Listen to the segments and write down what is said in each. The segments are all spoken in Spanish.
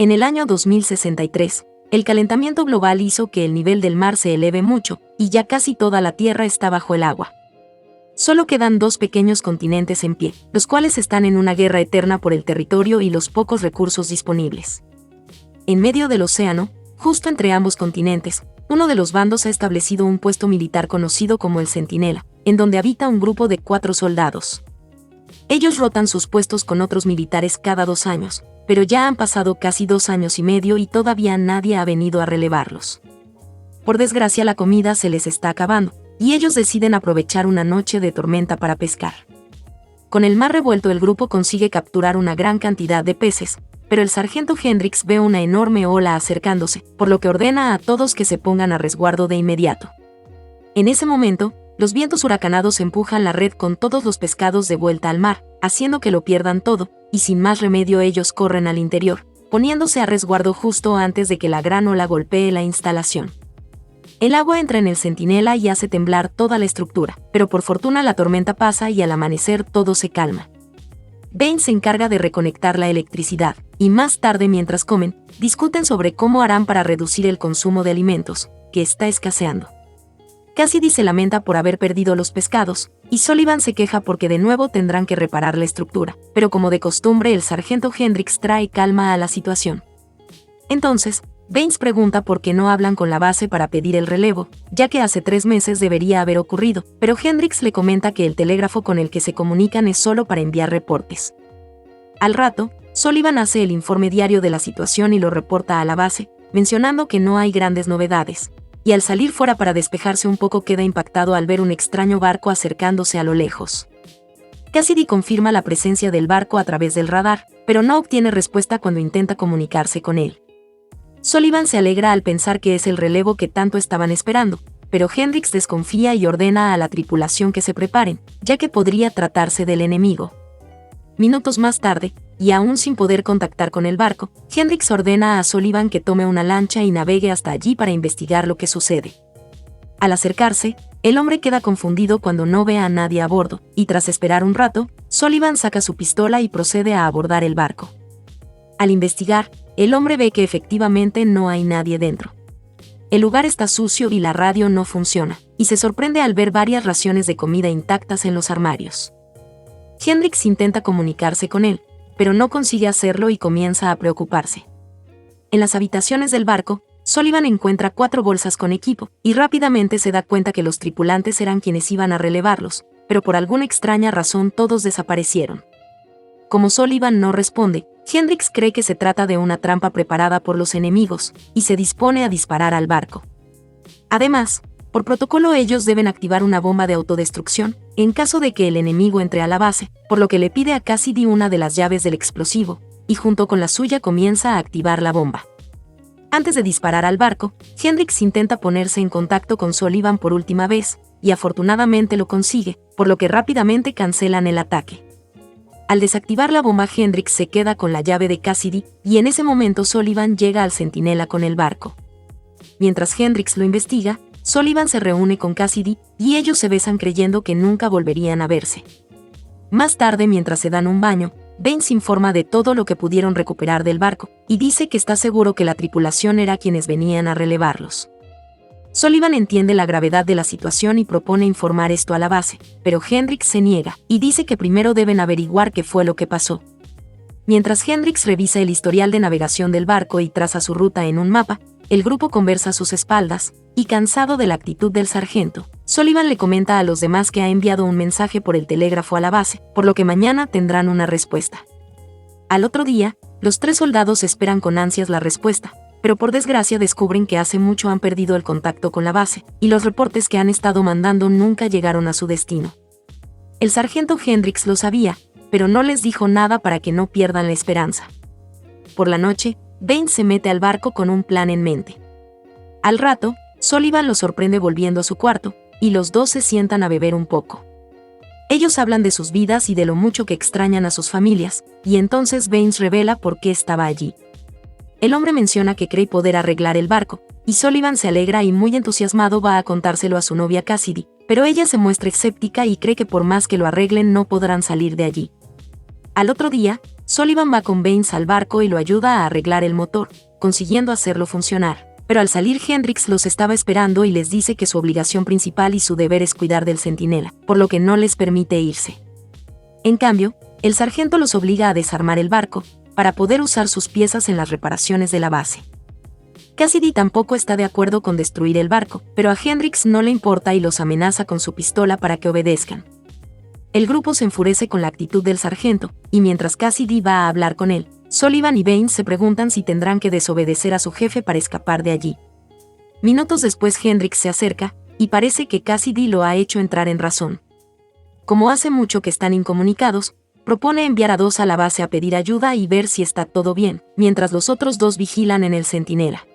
En el año 2063, el calentamiento global hizo que el nivel del mar se eleve mucho, y ya casi toda la Tierra está bajo el agua. Solo quedan 2 pequeños continentes en pie, los cuales están en una guerra eterna por el territorio y los pocos recursos disponibles. En medio del océano, justo entre ambos continentes, uno de los bandos ha establecido un puesto militar conocido como el Centinela, en donde habita un grupo de 4 soldados. Ellos rotan sus puestos con otros militares cada 2 años, pero ya han pasado casi 2 años y medio y todavía nadie ha venido a relevarlos. Por desgracia, la comida se les está acabando, y ellos deciden aprovechar una noche de tormenta para pescar. Con el mar revuelto, el grupo consigue capturar una gran cantidad de peces, pero el sargento Hendrix ve una enorme ola acercándose, por lo que ordena a todos que se pongan a resguardo de inmediato. En ese momento, los vientos huracanados empujan la red con todos los pescados de vuelta al mar, haciendo que lo pierdan todo, y sin más remedio ellos corren al interior, poniéndose a resguardo justo antes de que la gran ola golpee la instalación. El agua entra en el Centinela y hace temblar toda la estructura, pero por fortuna la tormenta pasa y al amanecer todo se calma. Bane se encarga de reconectar la electricidad, y más tarde, mientras comen, discuten sobre cómo harán para reducir el consumo de alimentos, que está escaseando. Cassidy se lamenta por haber perdido los pescados, y Sullivan se queja porque de nuevo tendrán que reparar la estructura, pero como de costumbre el sargento Hendrix trae calma a la situación. Entonces, Baines pregunta por qué no hablan con la base para pedir el relevo, ya que hace 3 meses debería haber ocurrido, pero Hendrix le comenta que el telégrafo con el que se comunican es solo para enviar reportes. Al rato, Sullivan hace el informe diario de la situación y lo reporta a la base, mencionando que no hay grandes novedades, y al salir fuera para despejarse un poco queda impactado al ver un extraño barco acercándose a lo lejos. Cassidy confirma la presencia del barco a través del radar, pero no obtiene respuesta cuando intenta comunicarse con él. Sullivan se alegra al pensar que es el relevo que tanto estaban esperando, pero Hendrix desconfía y ordena a la tripulación que se preparen, ya que podría tratarse del enemigo. Minutos más tarde, y aún sin poder contactar con el barco, Hendrix ordena a Sullivan que tome una lancha y navegue hasta allí para investigar lo que sucede. Al acercarse, el hombre queda confundido cuando no ve a nadie a bordo, y tras esperar un rato, Sullivan saca su pistola y procede a abordar el barco. Al investigar, el hombre ve que efectivamente no hay nadie dentro. El lugar está sucio y la radio no funciona, y se sorprende al ver varias raciones de comida intactas en los armarios. Hendrix intenta comunicarse con él, pero no consigue hacerlo y comienza a preocuparse. En las habitaciones del barco, Sullivan encuentra 4 bolsas con equipo, y rápidamente se da cuenta que los tripulantes eran quienes iban a relevarlos, pero por alguna extraña razón todos desaparecieron. Como Sullivan no responde, Hendrix cree que se trata de una trampa preparada por los enemigos, y se dispone a disparar al barco. Además, por protocolo ellos deben activar una bomba de autodestrucción, en caso de que el enemigo entre a la base, por lo que le pide a Cassidy una de las llaves del explosivo, y junto con la suya comienza a activar la bomba. Antes de disparar al barco, Hendrix intenta ponerse en contacto con Sullivan por última vez, y afortunadamente lo consigue, por lo que rápidamente cancelan el ataque. Al desactivar la bomba, Hendrix se queda con la llave de Cassidy, y en ese momento Sullivan llega al Centinela con el barco. Mientras Hendrix lo investiga, Sullivan se reúne con Cassidy, y ellos se besan creyendo que nunca volverían a verse. Más tarde, mientras se dan un baño, Baines informa de todo lo que pudieron recuperar del barco, y dice que está seguro que la tripulación era quienes venían a relevarlos. Sullivan entiende la gravedad de la situación y propone informar esto a la base, pero Hendrix se niega, y dice que primero deben averiguar qué fue lo que pasó. Mientras Hendrix revisa el historial de navegación del barco y traza su ruta en un mapa, el grupo conversa a sus espaldas, y cansado de la actitud del sargento, Sullivan le comenta a los demás que ha enviado un mensaje por el telégrafo a la base, por lo que mañana tendrán una respuesta. Al otro día, los 3 soldados esperan con ansias la respuesta, pero por desgracia descubren que hace mucho han perdido el contacto con la base, y los reportes que han estado mandando nunca llegaron a su destino. El sargento Hendrix lo sabía, pero no les dijo nada para que no pierdan la esperanza. Por la noche, Baines se mete al barco con un plan en mente. Al rato, Sullivan lo sorprende volviendo a su cuarto, y los dos se sientan a beber un poco. Ellos hablan de sus vidas y de lo mucho que extrañan a sus familias, y entonces Baines revela por qué estaba allí. El hombre menciona que cree poder arreglar el barco, y Sullivan se alegra y muy entusiasmado va a contárselo a su novia Cassidy, pero ella se muestra escéptica y cree que por más que lo arreglen no podrán salir de allí. Al otro día, Sullivan va con Baines al barco y lo ayuda a arreglar el motor, consiguiendo hacerlo funcionar. Pero al salir Hendrix los estaba esperando y les dice que su obligación principal y su deber es cuidar del centinela, por lo que no les permite irse. En cambio, el sargento los obliga a desarmar el barco, para poder usar sus piezas en las reparaciones de la base. Cassidy tampoco está de acuerdo con destruir el barco, pero a Hendrix no le importa y los amenaza con su pistola para que obedezcan. El grupo se enfurece con la actitud del sargento, y mientras Cassidy va a hablar con él, Sullivan y Baines se preguntan si tendrán que desobedecer a su jefe para escapar de allí. Minutos después Hendrix se acerca, y parece que Cassidy lo ha hecho entrar en razón. Como hace mucho que están incomunicados, propone enviar a dos a la base a pedir ayuda y ver si está todo bien, mientras los otros dos vigilan en el centinela.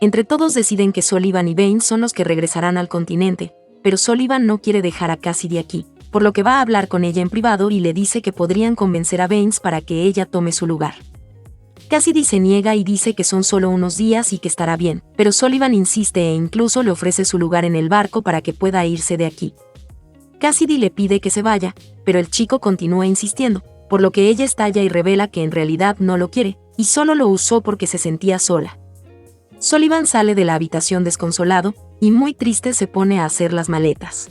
Entre todos deciden que Sullivan y Baines son los que regresarán al continente, pero Sullivan no quiere dejar a Cassidy aquí, por lo que va a hablar con ella en privado y le dice que podrían convencer a Baines para que ella tome su lugar. Cassidy se niega y dice que son solo unos días y que estará bien, pero Sullivan insiste e incluso le ofrece su lugar en el barco para que pueda irse de aquí. Cassidy le pide que se vaya, pero el chico continúa insistiendo, por lo que ella estalla y revela que en realidad no lo quiere, y solo lo usó porque se sentía sola. Sullivan sale de la habitación desconsolado, y muy triste se pone a hacer las maletas.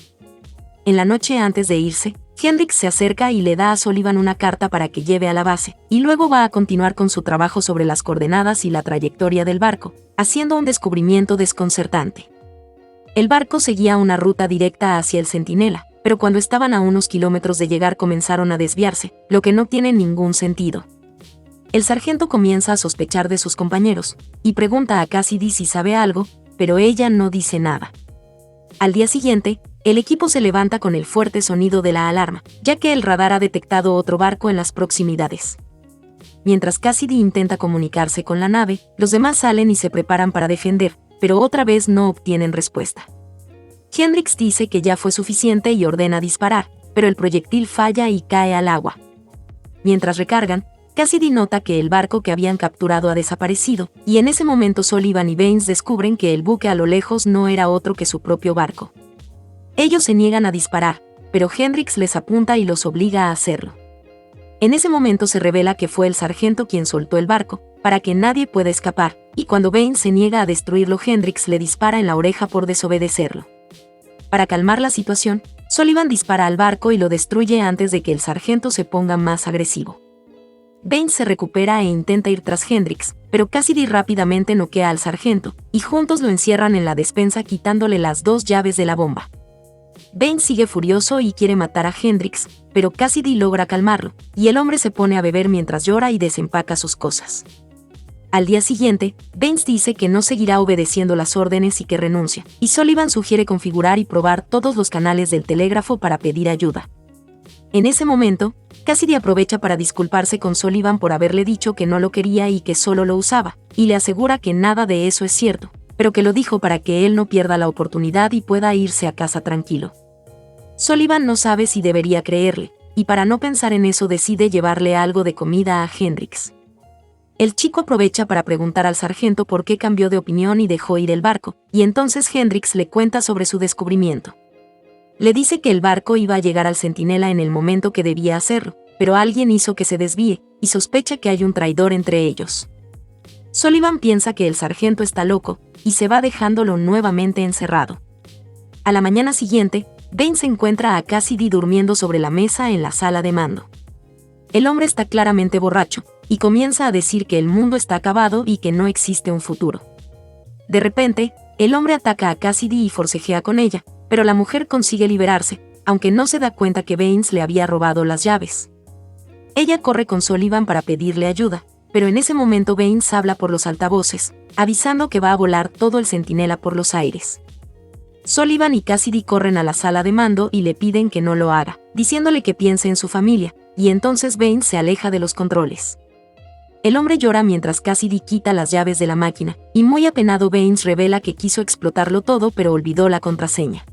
En la noche antes de irse, Hendrix se acerca y le da a Sullivan una carta para que lleve a la base, y luego va a continuar con su trabajo sobre las coordenadas y la trayectoria del barco, haciendo un descubrimiento desconcertante. El barco seguía una ruta directa hacia el centinela, pero cuando estaban a unos kilómetros de llegar comenzaron a desviarse, lo que no tiene ningún sentido. El sargento comienza a sospechar de sus compañeros, y pregunta a Cassidy si sabe algo, pero ella no dice nada. Al día siguiente, el equipo se levanta con el fuerte sonido de la alarma, ya que el radar ha detectado otro barco en las proximidades. Mientras Cassidy intenta comunicarse con la nave, los demás salen y se preparan para defender, pero otra vez no obtienen respuesta. Hendrix dice que ya fue suficiente y ordena disparar, pero el proyectil falla y cae al agua. Mientras recargan, Cassidy nota que el barco que habían capturado ha desaparecido, y en ese momento Sullivan y Baines descubren que el buque a lo lejos no era otro que su propio barco. Ellos se niegan a disparar, pero Hendrix les apunta y los obliga a hacerlo. En ese momento se revela que fue el sargento quien soltó el barco, para que nadie pueda escapar, y cuando Baines se niega a destruirlo Hendrix le dispara en la oreja por desobedecerlo. Para calmar la situación, Sullivan dispara al barco y lo destruye antes de que el sargento se ponga más agresivo. Baines se recupera e intenta ir tras Hendrix, pero Cassidy rápidamente noquea al sargento, y juntos lo encierran en la despensa quitándole las dos llaves de la bomba. Baines sigue furioso y quiere matar a Hendrix, pero Cassidy logra calmarlo, y el hombre se pone a beber mientras llora y desempaca sus cosas. Al día siguiente, Baines dice que no seguirá obedeciendo las órdenes y que renuncia, y Sullivan sugiere configurar y probar todos los canales del telégrafo para pedir ayuda. En ese momento, Cassidy aprovecha para disculparse con Sullivan por haberle dicho que no lo quería y que solo lo usaba, y le asegura que nada de eso es cierto, pero que lo dijo para que él no pierda la oportunidad y pueda irse a casa tranquilo. Sullivan no sabe si debería creerle, y para no pensar en eso decide llevarle algo de comida a Hendrix. El chico aprovecha para preguntar al sargento por qué cambió de opinión y dejó ir el barco, y entonces Hendrix le cuenta sobre su descubrimiento. Le dice que el barco iba a llegar al centinela en el momento que debía hacerlo, pero alguien hizo que se desvíe, y sospecha que hay un traidor entre ellos. Sullivan piensa que el sargento está loco, y se va dejándolo nuevamente encerrado. A la mañana siguiente, Baines encuentra a Cassidy durmiendo sobre la mesa en la sala de mando. El hombre está claramente borracho, y comienza a decir que el mundo está acabado y que no existe un futuro. De repente, el hombre ataca a Cassidy y forcejea con ella, pero la mujer consigue liberarse, aunque no se da cuenta que Baines le había robado las llaves. Ella corre con Sullivan para pedirle ayuda, pero en ese momento Baines habla por los altavoces, avisando que va a volar todo el centinela por los aires. Sullivan y Cassidy corren a la sala de mando y le piden que no lo haga, diciéndole que piense en su familia, y entonces Baines se aleja de los controles. El hombre llora mientras Cassidy quita las llaves de la máquina, y muy apenado Baines revela que quiso explotarlo todo pero olvidó la contraseña.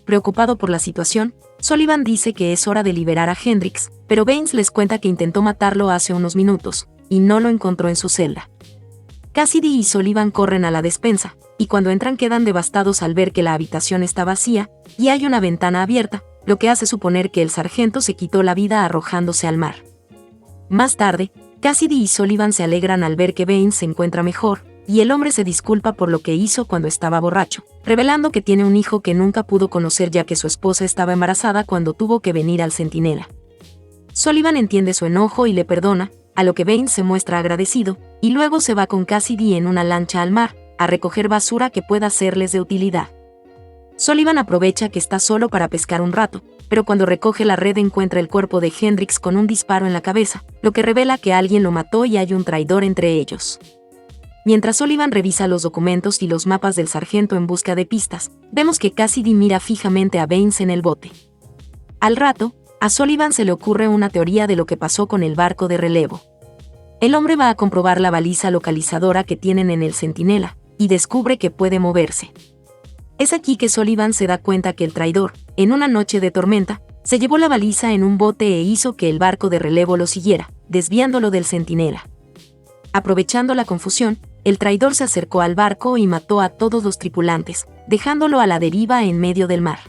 Preocupado por la situación, Sullivan dice que es hora de liberar a Hendrix, pero Baines les cuenta que intentó matarlo hace unos minutos, y no lo encontró en su celda. Cassidy y Sullivan corren a la despensa, y cuando entran quedan devastados al ver que la habitación está vacía, y hay una ventana abierta, lo que hace suponer que el sargento se quitó la vida arrojándose al mar. Más tarde, Cassidy y Sullivan se alegran al ver que Baines se encuentra mejor, y el hombre se disculpa por lo que hizo cuando estaba borracho, revelando que tiene un hijo que nunca pudo conocer ya que su esposa estaba embarazada cuando tuvo que venir al Centinela. Sullivan entiende su enojo y le perdona, a lo que Baines se muestra agradecido, y luego se va con Cassidy en una lancha al mar, a recoger basura que pueda serles de utilidad. Sullivan aprovecha que está solo para pescar un rato, pero cuando recoge la red encuentra el cuerpo de Hendrix con un disparo en la cabeza, lo que revela que alguien lo mató y hay un traidor entre ellos. Mientras Sullivan revisa los documentos y los mapas del sargento en busca de pistas, vemos que Cassidy mira fijamente a Baines en el bote. Al rato, a Sullivan se le ocurre una teoría de lo que pasó con el barco de relevo. El hombre va a comprobar la baliza localizadora que tienen en el Centinela, y descubre que puede moverse. Es aquí que Sullivan se da cuenta que el traidor, en una noche de tormenta, se llevó la baliza en un bote e hizo que el barco de relevo lo siguiera, desviándolo del Centinela. Aprovechando la confusión, el traidor se acercó al barco y mató a todos los tripulantes, dejándolo a la deriva en medio del mar.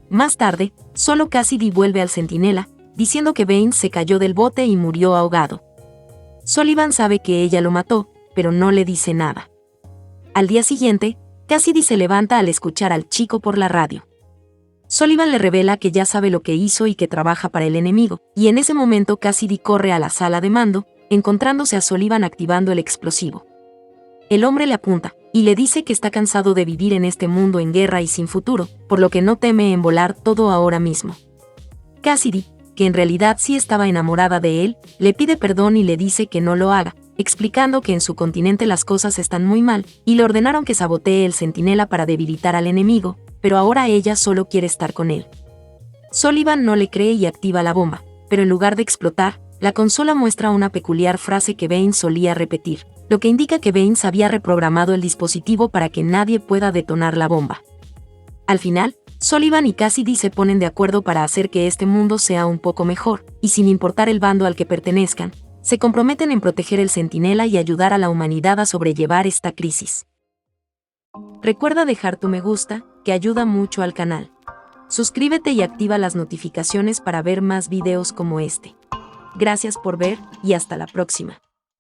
Más tarde, solo Cassidy vuelve al Centinela, diciendo que Baines se cayó del bote y murió ahogado. Sullivan sabe que ella lo mató, pero no le dice nada. Al día siguiente, Cassidy se levanta al escuchar al chico por la radio. Sullivan le revela que ya sabe lo que hizo y que trabaja para el enemigo, y en ese momento Cassidy corre a la sala de mando, encontrándose a Sullivan activando el explosivo. El hombre le apunta, y le dice que está cansado de vivir en este mundo en guerra y sin futuro, por lo que no teme en volar todo ahora mismo. Cassidy, que en realidad sí estaba enamorada de él, le pide perdón y le dice que no lo haga, explicando que en su continente las cosas están muy mal, y le ordenaron que sabotee el Centinela para debilitar al enemigo, pero ahora ella solo quiere estar con él. Sullivan no le cree y activa la bomba, pero en lugar de explotar, la consola muestra una peculiar frase que Baines solía repetir, lo que indica que Baines había reprogramado el dispositivo para que nadie pueda detonar la bomba. Al final, Sullivan y Cassidy se ponen de acuerdo para hacer que este mundo sea un poco mejor, y sin importar el bando al que pertenezcan, se comprometen en proteger el Centinela y ayudar a la humanidad a sobrellevar esta crisis. Recuerda dejar tu me gusta, que ayuda mucho al canal. Suscríbete y activa las notificaciones para ver más videos como este. Gracias por ver, y hasta la próxima.